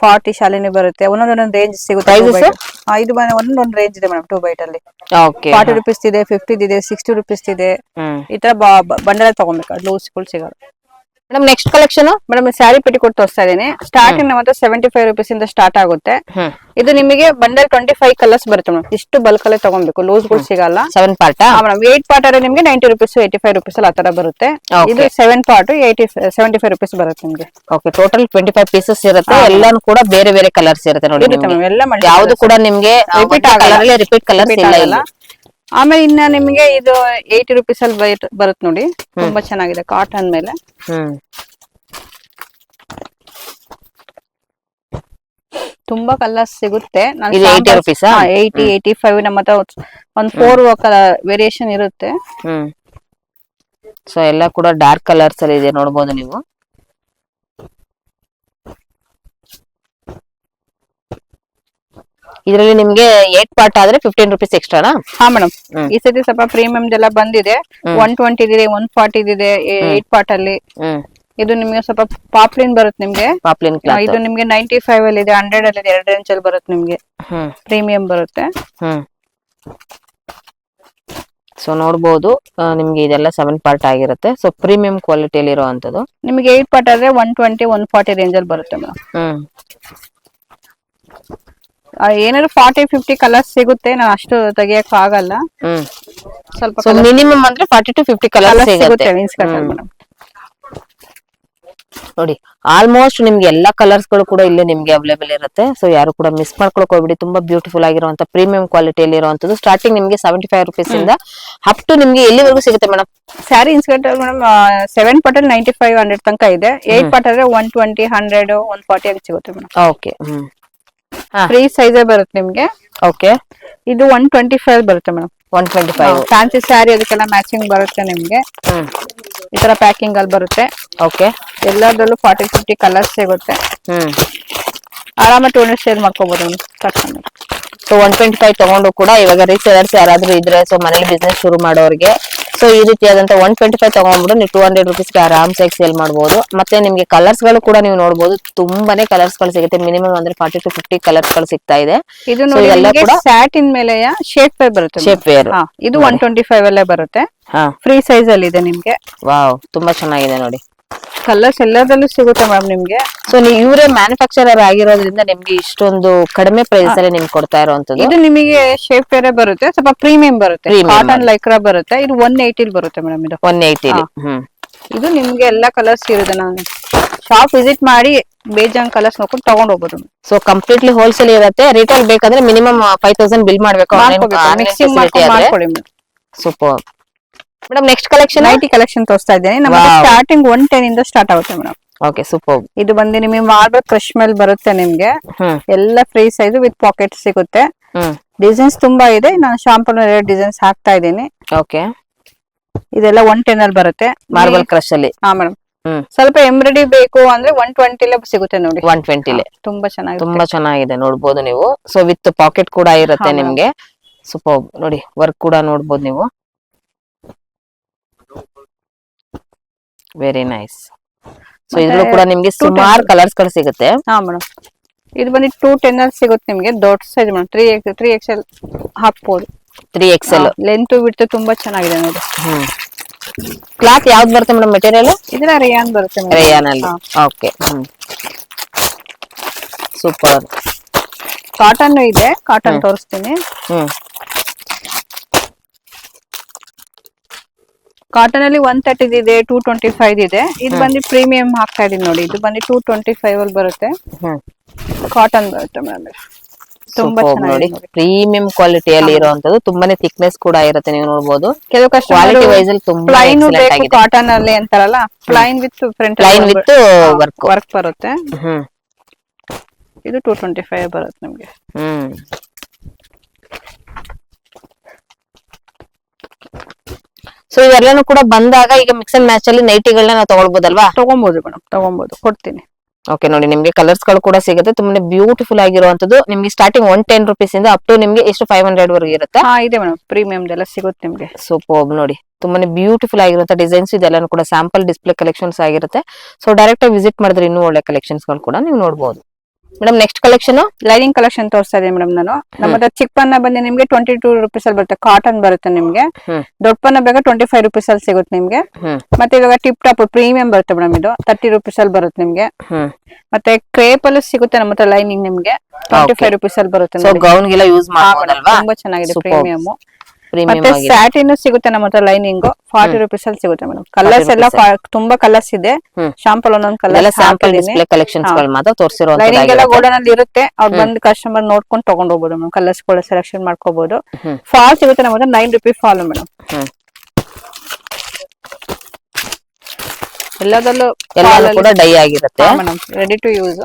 40 ಶಾಲೆನೇ ಬರುತ್ತೆ. ಒಂದೊಂದೊಂದು ರೇಂಜ್ ಸಿಗುತ್ತೆ. ಇದು ಒಂದೊಂದು ರೇಂಜ್ ಇದೆ ಮೇಡಮ್ 2x ಅಲ್ಲಿ. 40 ರುಪೀಸ್ ಇದೆ, 50 ಇದೆ, 60 ರುಪೀಸ್ ಇದೆ. ಈ ತರ ಬಂಡಲ್ ತಗೊಬೇಕು, ಲೂಸ್ಗಳು ಸಿಗಲ್ಲ. Madam next collection madam sari petticoat ತೋರಿಸ್ತಾ ಇದೀನಿ. ಸ್ಟಾರ್ಟಿಂಗ್ ನಮ್ಮ ಹತ್ರ 75 ರುಪೀಸ್ ಇಂದ ಸ್ಟಾರ್ಟ್ ಆಗುತ್ತೆ. ಇದು ನಿಮಗೆ ಬಂಡಲ್ 25 ಕಲರ್ಸ್ ಬರುತ್ತೆ ಮೇಡಮ್. ಇಷ್ಟು ಬಲ್ಕ್ ಅಲ್ಲೇ ತಗೊಬೇಕು, ಲೂಸ್ಗಳು ಸಿಗಲ್ಲ. 7 ಪಾರ್ಟ್ ಮೇಡಮ್ 8 ಪಾರ್ಟ್ ಆದ್ರೆ ನಿಮ್ಗೆ 90 ರುಪೀಸ್ 85 ರುಪೀಸ್ ಆ ತರ ಬರುತ್ತೆ. ಇದು 7 ಪಾರ್ಟ್ 75 ರುಪೀಸ್ ಬರುತ್ತೆ ನಿಮ್ಗೆ. ಓಕೆ, ಟೋಟಲ್ 25 ಪೀಸಸ್ ಇರುತ್ತೆ. ಎಲ್ಲಾನು ಕೂಡ ಬೇರೆ ಬೇರೆ ಕಲರ್ಸ್ ಇರುತ್ತೆ ನೋಡಿ. ಯಾವ್ದು ಕೂಡ ನಿಮ್ಗೆ ರಿಪೀಟ್ ಆಗಲ್ಲ, ರಿಪೀಟ್ ಕಲರ್ಸ್ ಇಲ್ಲ. ಆಮೇಲೆ ಇನ್ನ ನಿಮ್ಗೆ ಇದು 80 ರುಪೀಸ್ ಅಲ್ಲಿ ಬರುತ್ತೆ ನೋಡಿ. ತುಂಬಾ ಚೆನ್ನಾಗಿದೆ ಕಾಟನ್ ಮೇಲೆ. ತುಂಬಾ ಕಲರ್ಸ್ ಸಿಗುತ್ತೆ. 80 ರುಪೀಸ್ 80 85 ನಮ್ಮ ಹತ್ರ ಒಂದ್ 4 ವೇರಿಯೇಷನ್ ಇರುತ್ತೆ. ಸೊ ಎಲ್ಲ ಕೂಡ ಡಾರ್ಕ್ ಕಲರ್ಸ್ ಅಲ್ಲಿ ಇದೆ ನೋಡಬಹುದು ನೀವು. ಇದರಲ್ಲಿ ನಿಮ್ಗೆ 8 ಪಾರ್ಟ್ ಆದ್ರೆ 15 ರುಪೀಸ್ ಎಕ್ಸ್ಟ್ರಾನಾ? ಮೇಡಮ್ ಈ ಸತಿ ಸ್ವಲ್ಪ ಪ್ರೀಮಿಯಂ ಎಲ್ಲ ಬಂದಿದೆ. 120 ಇದೆ, 140 ಇದೆ 8 ಪಾರ್ಟ್ ಅಲ್ಲಿ. ಇದು ನಿಮ್ಗೆ ಸ್ವಲ್ಪ ಪಾಪ್ಲಿನ್ ಬರುತ್ತೆ ನಿಮ್ಗೆ. ಪಾಪ್ಲಿನ್ ಇದು ನಿಮ್ಗೆ 95 ಅಲ್ಲಿ ಇದೆ, 100 ಅಲ್ಲಿ ಇದೆ, 2 ರೇಂಜ್ ಅಲ್ಲಿ ಬರುತ್ತೆ ನಿಮ್ಗೆ. ಪ್ರೀಮಿಯಂ ಬರುತ್ತೆ. ಸೊ ನೋಡಬಹುದು ನಿಮ್ಗೆ ಇದೆಲ್ಲ 7 ಪಾರ್ಟ್ ಆಗಿರುತ್ತೆ. ಸೊ ಪ್ರೀಮಿಯಂ ಕ್ವಾಲಿಟಿಯಲ್ಲಿ ಇರುವಂತದ್ದು. ನಿಮ್ಗೆ 8 ಪಾರ್ಟ್ ಆದ್ರೆ 120 140 ರೇಂಜ್ ಅಲ್ಲಿ ಬರುತ್ತೆ ಮೇಡಮ್. ಏನಾದ್ರು 40-50 ಕಲರ್ಸ್ ಸಿಗುತ್ತೆ. ನಾನು ಅಷ್ಟು ತೆಗಿಯಕ್ ಆಗಲ್ಲ. ಸ್ವಲ್ಪ ಮಿನಿಮಮ್ ಅಂದ್ರೆ 40 to 50 ಕಲರ್ಸ್ ಸಿಗುತ್ತೆ ಮೇಡಮ್. ನೋಡಿ ಆಲ್ಮೋಸ್ಟ್ ನಿಮ್ಗೆ ಎಲ್ಲಾ ಕಲರ್ಸ್ ಗಳು ಕೂಡ ಇಲ್ಲೇ ನಿಮ್ಗೆ ಅವೈಲೇಬಲ್ ಇರುತ್ತೆ. ಸೊ ಯಾರು ಕೂಡ ಮಿಸ್ ಮಾಡ್ಕೊಳಕ್ ಹೋಗ್ಬಿಡಿ. ತುಂಬಾ ಬ್ಯೂಟಿಫುಲ್ ಆಗಿರುವಂತ ಪ್ರೀಮಿಯಂ ಕ್ವಾಲಿಟಿಯಲ್ಲಿ ಇರುವಂತದ್ದು. ಸ್ಟಾರ್ಟಿಂಗ್ ನಿಮ್ಗೆ 75 ರುಪೀಸ್ ಇಂದ ಅಪ್ ಟು ನಿಮ್ಗೆ ಎಲ್ಲಿವರೆಗೂ ಸಿಗುತ್ತೆ ಮೇಡಮ್? ಸ್ಯಾರಿ ಇನ್ಸ್ಕರ್ಟ್ ಮೇಡಮ್ 7 ಪಾರ್ಟ್ ಅಲ್ಲಿ 95 100 ತನಕ ಇದೆ. 8 ಪಾರ್ಟ್ ಆದ್ರೆ 120 100 140 ಆಗಿ ಸಿಗುತ್ತೆ ಮೇಡಮ್. ಓಕೆ, ಫ್ರೀ ಸೈಜ್ ಬರುತ್ತೆ ನಿಮ್ಗೆ. ಓಕೆ, ಇದು 125 ಬರುತ್ತೆ ಮೇಡಮ್. 125 ಫ್ಯಾನ್ಸಿ ಸ್ಯಾರಿ ಅದಕ್ಕೆಲ್ಲ ಮ್ಯಾಚಿಂಗ್ ಬರುತ್ತೆ ನಿಮ್ಗೆ. ಈ ತರ ಪ್ಯಾಕಿಂಗ್ ಅಲ್ಲಿ ಬರುತ್ತೆ. ಓಕೆ, ಎಲ್ಲದರಲ್ಲೂ 40-50 ಕಲರ್ಸ್ ಸಿಗುತ್ತೆ. ಆರಾಮಾಗಿ 200 ಶೇರ್ ಮಾಡ್ಕೋಬಹುದು ಕಸ್ಟಮರ್. ಸೊ 125 ತಗೊಂಡು ಕೂಡ ಇವಾಗ ರೀಸೇಲರ್ಸ್ ಯಾರಾದ್ರೂ ಇದ್ರೆ, ಸೊ ಮನೇಲಿ ಬಿಸ್ನೆಸ್ ಶುರು ಮಾಡೋರಿಗೆ ಸೊ ಈ ರೀತಿಯಾದಂತ 125 ತಗೊಂಡ್ಬಿಟ್ಟು ನೀವು 200 ರುಪೀಸ್ಗೆ ಆರಾಮ್ಸಾಗಿ ಸೇಲ್ ಮಾಡಬಹುದು. ಮತ್ತೆ ನಿಮ್ಗೆ ಕಲರ್ಸ್ ಗಳು ಕೂಡ ನೀವು ನೋಡಬಹುದು. ತುಂಬಾನೇ ಕಲರ್ಸ್ ಗಳು ಸಿಗುತ್ತೆ. ಮಿನಿಮಮ್ ಅಂದ್ರೆ 40 to 50 ಕಲರ್ಸ್ ಗಳು ಸಿಗ್ತಾ ಇದೆ. ಇದು ನೋಡಿ ಸ್ಯಾಟಿನ್ ಮೇಲೆ ಶೇಪ್ ವೇರ್ ಬರುತ್ತೆ. ಶೇಪ್ ವೇರ್ ಇದು 125 ಅಲ್ಲೇ ಬರುತ್ತೆ. ಫ್ರೀ ಸೈಜ್ ಅಲ್ಲಿ ಇದೆ ನಿಮ್ಗೆ. ವಾವ್, ತುಂಬಾ ಚೆನ್ನಾಗಿದೆ ನೋಡಿ. ಕಲರ್ಸ್ ಎಲ್ಲದಲ್ಲೂ ಸಿಗುತ್ತೆ ಮೇಡಮ್ ನಿಮ್ಗೆ. ಸೊ ಇವರೇ ಮ್ಯಾನುಫ್ಯಾಕ್ಚರರ್ ಆಗಿರೋದ್ರಿಂದ ನಿಮ್ಗೆ ಇಷ್ಟೊಂದು ಕಡಿಮೆ ಪ್ರೈಸ್ ಅಲ್ಲಿ ನಿಮ್ಗೆ ಕೊಡ್ತಾ ಇರುವಂತದ್ದು. ಇದು ನಿಮಗೆ ಶೇಪ್ ವೇರ್ ಬರುತ್ತೆ, ಸ್ವಲ್ಪ ಪ್ರೀಮಿಯಂ ಬರುತ್ತೆ. ಕಾಟನ್ ಲೈಕ್ರಾ ಬರುತ್ತೆ. ಇದು 180 ಬರುತ್ತೆ ಮೇಡಮ್. ಇದು 180. ಇದು ನಿಮ್ಗೆ ಎಲ್ಲಾ ಕಲರ್ಸ್ ಇರುತ್ತೆ. ನಾನು ಶಾಪ್ ವಿಸಿಟ್ ಮಾಡಿ ಬೇಜಾನ್ ಕಲರ್ಸ್ ನೋಡ್ಕೊಂಡು ತಗೊಂಡ್ ಹೋಗ್ಬೋದು. ಸೊ ಕಂಪ್ಲೀಟ್ಲಿ ಹೋಲ್ಸೇಲ್ ಇರುತ್ತೆ. ರಿಟೇಲ್ ಬೇಕಾದ್ರೆ ಮಿನಿಮಮ್ 5000 ಬಿಲ್ ಮಾಡ್ಬೇಕು. Super madam. Next collection nighty collection ತೋರಿಸ್ತಾ ಇದ್ದೇನೆ. ನಮ್ಮ ಸ್ಟಾರ್ಟಿಂಗ್ 110 ಇಂದ ಸ್ಟಾರ್ಟ್ ಆಗುತ್ತೆ ಮೇಡಮ್. Okay, super. ಇದು ಬಂದು ನಿಮಗೆ ಮಾರ್ಬಲ್ ಕ್ರಶ್ ಮೇಲೆ ಬರುತ್ತೆ ನಿಮ್ಗೆ. ಎಲ್ಲ ಫ್ರೀ ಸೈಜ್ ವಿತ್ ಪಾಕೆಟ್ ಸಿಗುತ್ತೆ. ಡಿಸೈನ್ಸ್ ತುಂಬಾ ಇದೆ. ನಾನು ಶಾಂಪಲ್ ಡಿಸೈನ್ಸ್ ಹಾಕ್ತಾ ಇದ್ದೀನಿ. ಓಕೆ, ಇದೆಲ್ಲ 110 ಅಲ್ಲಿ ಬರುತ್ತೆ ಮಾರ್ಬಲ್ ಕ್ರಶ್ ಅಲ್ಲಿ. ಮೇಡಮ್ ಸ್ವಲ್ಪ ಎಂಬ್ರಾಯ್ಡರಿ ಬೇಕು ಅಂದ್ರೆ 120 ಸಿಗುತ್ತೆ ನೋಡಿ. 120 ತುಂಬಾ ಚೆನ್ನಾಗಿದೆ. ತುಂಬಾ ಚೆನ್ನಾಗಿದೆ ನೋಡ್ಬೋದು ನೀವು. ಸೊ ವಿತ್ ಪಾಕೆಟ್ ಕೂಡ ಇರುತ್ತೆ ನಿಮ್ಗೆ. ಸೂಪರ್ ನೋಡಿ. ವರ್ಕ್ ಕೂಡ ನೋಡ್ಬೋದು ನೀವು. Very nice. ಸೊ ಇದ್ರಲ್ಲೂ ಕೂಡ ನಿಮ್ಗೆ ಸುಮಾರು ಕಲರ್ಸ್ ಗಳು ಸಿಗುತ್ತೆ. ಮೇಡಮ್ ಇದು ಬಂದು 210 ಅಲ್ಲಿ ಸಿಗುತ್ತೆ ನಿಮ್ಗೆ. ದೊಡ್ಡ ಸೈಜ್ ಮೇಡಮ್. 3XL ಹಾಕ್ಬೋದು. 3XL ಲೆಂತ್ ಬಿಡ್ತು. ತುಂಬಾ ಚೆನ್ನಾಗಿದೆ ನೋಡಿ. ಕ್ಲಾತ್ ಯಾವ್ದು ಬರುತ್ತೆ ಮೇಡಮ್? ಮೆಟೀರಿಯಲ್ ಇದರ ರೇಯಾನ್ ಬರುತ್ತೆ. ರೇಯಾನ್ ಅಲ್ಲಿ. Okay, super. ಕಾಟನ್ ಇದೆ. ಕಾಟನ್ ತೋರಿಸ್ತೀನಿ. ಕಾಟನ್ ಅಲ್ಲಿ 130 ಇದೆ, 225 ಇದೆ. ಇದು ಬಂದು ಪ್ರೀಮಿಯಂ ಹಾಕ್ತಾ ಇದೀನಿ ನೋಡಿ. ಇದು ಬಂದು 225 ಅಲ್ಲಿ ಬರುತ್ತೆ. ಕಾಟನ್ ಬರುತ್ತೆ ಮೇಡಮ್. ತುಂಬಾ ನೋಡಿ ಚೆನ್ನಾಗಿದೆ. ಪ್ರೀಮಿಯಂ ಕ್ವಾಲಿಟಿಯಲ್ಲಿ ಇರುವಂತದ್ದು, ತುಂಬಾನೇ ಥಿಕ್ನೆಸ್ ಕೂಡ ಇರುತ್ತೆ, ನೀವು ನೋಡಬಹುದು. ಕೆಲವು ಕ್ವಾಲಿಟಿ ಕಸ್ಟಮರ್ ವೈಸ್ ಅಲ್ಲಿ ತುಂಬಾ ಪ್ಲೈನ್ ಎಕ್ಸಲೆಂಟ್ ಬೇಕು ಆಗಿದೆ. ಕಾಟನ್ ಅಲ್ಲಿ ಅಂತಾರಲ್ಲ, plain with front line with work. Work ಬರುತ್ತೆ. ಇದು 225 ಬರುತ್ತೆ ನಿಮ್ಗೆ. ಸೊ ಇವೆಲ್ಲನೂ ಕೂಡ ಬಂದಾಗ ಈಗ ಮಿಕ್ಸ್ ಅಂಡ್ ಮ್ಯಾಚ್ ಅಲ್ಲಿ ನೈಟಿಗಳನ್ನ ನಾವು ತಗೊಳ್ಬೋದಲ್ವಾ? ತಗೊಬಹುದು ಮೇಡಮ್, ತಗೊಬಹುದು, ಕೊಡ್ತೀನಿ. ಓಕೆ ನೋಡಿ, ನಿಮ್ಗೆ ಕಲರ್ಸ್ ಗಳು ಕೂಡ ಸಿಗುತ್ತೆ. ತುಂಬಾನೇ ಬ್ಯೂಟಿಫುಲ್ ಆಗಿರುವಂತದ್ದು. ನಿಮ್ಗೆ ಸ್ಟಾರ್ಟಿಂಗ್ 110 rupees ಇಂದ ಅಪ್ ಟು ನಿಮ್ಗೆ ಎಷ್ಟು 500 ವರೆಗೆ ಇರುತ್ತೆ. ಇದೆ ಮೇಡಮ್, ಪ್ರೀಮಿಯಂ ಎಲ್ಲ ಸಿಗುತ್ತೆ ನಿಮ್ಗೆ. ಸೂಪರ್ ನೋಡಿ, ತುಂಬಾನೇ ಬ್ಯೂಟಿಫುಲ್ ಆಗಿರುವಂತ ಡಿಸೈನ್ಸ್ ಇದೆಲ್ಲಾನು ಕೂಡ ಸ್ಯಾಂಪಲ್ ಡಿಸ್ಪ್ಲೇ ಕಲೆಕ್ಷನ್ಸ್ ಆಗಿರುತ್ತೆ. ಸೊ ಡೈರೆಕ್ಟ್ ಆಗಿ ವಿಸಿಟ್ ಮಾಡಿದ್ರೆ ಇನ್ನೂ ಒಳ್ಳೆ ಕಲೆಕ್ಷನ್ಸ್ ಗಳು ಕೂಡ ನೀವು ನೋಡಬಹುದು. Madam next collection lining collection ತೋರಿಸ್ತಾ ಇದೀನಿ ಮೇಡಮ್ ನಾನು. ನಮ್ಮ ಹತ್ರ ಚಿಕ್ಕ ಪನ್ನ ಬಂದು ನಿಮ್ಗೆ 22 rupees ಅಲ್ಲಿ ಬರುತ್ತೆ. ಕಾಟನ್ ಬರುತ್ತೆ ನಿಮ್ಗೆ. ದೊಡ್ಡ ಪನ್ನ ಬೇಕಾ 25 rupees ಅಲ್ಲಿ ಸಿಗುತ್ತೆ ನಿಮ್ಗೆ. ಮತ್ತೆ ಇವಾಗ ಟಿಪ್ ಟಾಪ್ ಪ್ರೀಮಿಯಂ ಬರುತ್ತೆ ಮೇಡಮ್. ಇದು 30 rupees ಅಲ್ಲಿ ಬರುತ್ತೆ ನಿಮ್ಗೆ. ಮತ್ತೆ ಕ್ರೇಪ್ ಅಲ್ಲೂ ಸಿಗುತ್ತೆ ನಮ್ಮ ಹತ್ರ ಲೈನಿಂಗ್ ನಿಮ್ಗೆ. 25 rupees ಅಲ್ಲಿ ಬರುತ್ತೆ. ಸೊ ಗೌನ್ ಗೆಲ್ಲ ಯೂಸ್ ಮಾಡಬಹುದಲ್ವಾ? ತುಂಬಾ ಚೆನ್ನಾಗಿದೆ, ಪ್ರೀಮಿಯಂ. ಮತ್ತೆ ಸ್ಯಾಟಿನ್ ಸಿಗುತ್ತೆ ನಮ್ಮ ಹತ್ರ ಲೈನಿಂಗ್ 40 rupees ಅಲ್ಲಿ ಸಿಗುತ್ತೆ ಮೇಡಮ್. ಕಲರ್ಸ್ ಎಲ್ಲ ತುಂಬಾ ಕಲರ್ಸ್ ಇದೆ. ಶಾಂಪಲ್ ಒಂದೊಂದು ಕಲರ್ ಸ್ಯಾಂಪಲ್ ಡಿಸ್ಪ್ಲೇ ಕಲೆಕ್ಷನ್ಸ್ ಗಳು ಮಾತ್ರ ತೋರಿಸಿರುವಂತದ್ದು. ಲೈನಿಂಗ್ ಎಲ್ಲ ಗೋಡನ್ ಅಲ್ಲಿ ಇರುತ್ತೆ. ಅವ್ರು ಬಂದು ಕಸ್ಟಮರ್ ನೋಡ್ಕೊಂಡು ತಗೊಂಡ್ ಹೋಗ್ಬೋದು ಮೇಡಮ್. ಕಲರ್ಸ್ ಗಳು ಸೆಲೆಕ್ಷನ್ ಮಾಡ್ಕೋಬಹುದು. ಫಾಲ್ ಸಿಗುತ್ತೆ ನಮ್ಮ ಹತ್ರ 9 rupees ಫಾಲ್ ಮೇಡಮ್. ಎಲ್ಲದಲ್ಲೂ ಕೂಡ ಡೈ ಆಗಿರುತ್ತೆ madam. Ready to use.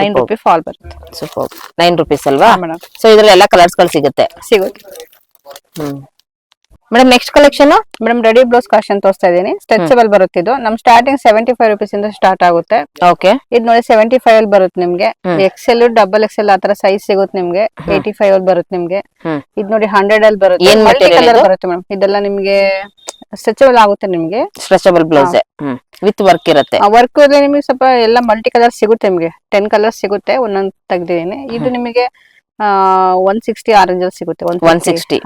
9 rupees fall ಬರುತ್ತೆ. ಸೂಪರ್. 9 rupees ಅಲ್ವಾ ಮೇಡಮ್? ಸೊ ಇದ್ರಲ್ಲಿ ಎಲ್ಲ ಕಲರ್ಸ್ ಗಳು ಸಿಗುತ್ತೆ. Madam next collection madam ready blouse collection ತೋರಿಸ್ತಾ ಇದೀನಿ. ಸ್ಟ್ರೆಚಬಲ್ ಬರುತ್ತೆ ಇದು. ನಮ್ ಸ್ಟಾರ್ಟಿಂಗ್ 75 rupees ಇಂದ ಸ್ಟಾರ್ಟ್ ಆಗುತ್ತೆ. ಓಕೆ. ಇದು ನೋಡಿ 75 ಅಲ್ಲಿ ಬರುತ್ತೆ ನಿಮ್ಗೆ. XL, XXL ಆತರ ಸೈಜ್ ಸಿಗುತ್ತೆ ನಿಮ್ಗೆ. 85 ಅಲ್ಲಿ ಬರುತ್ತೆ ನಿಮ್ಗೆ. ಇದು ನೋಡಿ 100 ಅಲ್ಲಿ ಬರುತ್ತೆ. ಏನ್ ಮಲ್ಟಿ material ಕಲರ್ ಇದು? ಬರುತ್ತೆ ಮೇಡಮ್. ಇದೆಲ್ಲ ನಿಮ್ಗೆ ಸ್ಟ್ರೆಚಬಲ್ ಆಗುತ್ತೆ ನಿಮ್ಗೆ. ಸ್ಟ್ರೆಚಬಲ್ ಬ್ಲೌಸ್ ವಿತ್ ವರ್ಕ್ ಇರುತ್ತೆ. ವರ್ಕ್ ಅಲ್ಲಿ ನಿಮಗೆ ಸ್ವಲ್ಪ ಎಲ್ಲ ಮಲ್ಟಿ ಕಲರ್ ಸಿಗುತ್ತೆ ನಿಮ್ಗೆ. 10 ಕಲರ್ ಸಿಗುತ್ತೆ. ಒಂದೊಂದು ತೆಗ್ದಿದೀನಿ. ಇದು ನಿಮಗೆ 160 ಆರೆಂಜ್ ಅಲ್ಲಿ ಸಿಗುತ್ತೆ. 160.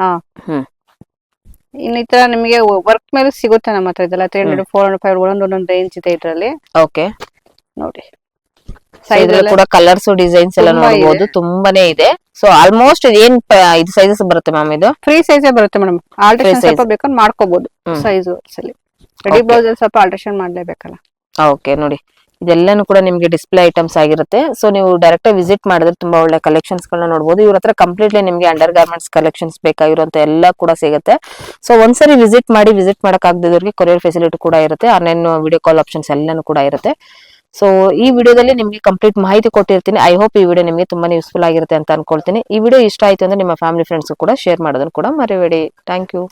ಇನ್ ಈ ತರ ನಿಮಗೆ ವರ್ಕ್ ಮೇಲೆ ಸಿಗುತ್ತೆ ನಮ್ಮ ಹತ್ರ. ಇದೆಲ್ಲ 300, 400, 500 ಒಂದೊಂದು ರೇಂಜ್ ಇದೆ ಇದ್ರಲ್ಲಿ. ಓಕೆ ನೋಡಿ, ಇದ್ರಲ್ಲಿ ಕೂಡ ಕಲರ್ಸ್ ಡಿಸೈನ್ಸ್ ಎಲ್ಲ ನೋಡಬಹುದು. ತುಂಬಾನೇ ಇದೆ. ಸೊ ಆಲ್ಮೋಸ್ಟ್ ಏನ್ ಇದು ಸೈಜಸ್ ಬರುತ್ತೆ ಮ್ಯಾಮ್? ಇದು ಫ್ರೀ ಸೈಜ್ ಬರುತ್ತೆ ಮೇಡಮ್. ಆಲ್ಟ್ರೇಷನ್ ಸ್ವಲ್ಪ ಬೇಕಂದ್ರೆ ಮಾಡ್ಕೋಬಹುದು ಸೈಜ್ ಅಲ್ಲಿ. ರೆಡಿ ಬ್ಲೌಸ್ ಅಲ್ಲಿ ಸ್ವಲ್ಪ ಆಲ್ಟ್ರೇಷನ್ ಮಾಡ್ಲೇಬೇಕಲ್ಲ. ಓಕೆ ನೋಡಿ, ಇದೆಲ್ಲಾನು ಕೂಡ ನಿಮ್ಗೆ ಡಿಸ್ಪ್ಲೇ ಐಟಮ್ಸ್ ಆಗಿರುತ್ತೆ. ಸೊ ನೀವು ಡೈರೆಕ್ಟ್ ಆಗಿ ವಿಸಿಟ್ ಮಾಡಿದ್ರೆ ತುಂಬಾ ಒಳ್ಳೆ ಕಲೆಕ್ಷನ್ಸ್ ಗಳನ್ನ ನೋಡಬಹುದು. ಇವ್ರ ಹತ್ರ ಕಂಪ್ಲೀಟ್ಲಿ ನಿಮ್ಗೆ ಅಂಡರ್ ಗಾರ್ಮೆಂಟ್ಸ್ ಕಲೆಕ್ಷನ್ಸ್ ಬೇಕಾಗಿರುವಂತ ಎಲ್ಲ ಕೂಡ ಸಿಗುತ್ತೆ. ಸೊ ಒಂದ್ಸರಿ ವಿಸಿಟ್ ಮಾಡಿ, ವಿಸಿಟ್ ಮಾಡಕ್ ಆಗದಿದ್ದವ್ರಿಗೆ ಕೊರಿಯರ್ ಫೆಸಿಲಿಟಿ ಕೂಡ ಇರುತ್ತೆ. ಆನ್ಲೈನ್ ವಿಡಿಯೋ ಕಾಲ್ ಆಪ್ಷನ್ಸ್ ಎಲ್ಲಾನು ಕೂಡ ಇರುತ್ತೆ. ಸೊ ಈ ವಿಡಿಯೋದಲ್ಲಿ ನಿಮ್ಗೆ ಕಂಪ್ಲೀಟ್ ಮಾಹಿತಿ ಕೊಟ್ಟಿರ್ತೀನಿ. ಐ ಹೋಪ್ ಈ ವಿಡಿಯೋ ನಿಮ್ಗೆ ತುಂಬಾನೇ ಯೂಸ್ಫುಲ್ ಆಗಿರುತ್ತೆ ಅಂತ ಅನ್ಕೊಳ್ತೀನಿ. ಈ ವಿಡಿಯೋ ಇಷ್ಟ ಆಯ್ತು ಅಂದ್ರೆ ನಿಮ್ಮ ಫ್ಯಾಮಿಲಿ ಫ್ರೆಂಡ್ಸ್ ಕೂಡ ಶೇರ್ ಮಾಡೋದನ್ನ ಕೂಡ ಮರಿಬೇಡಿ. Thank you.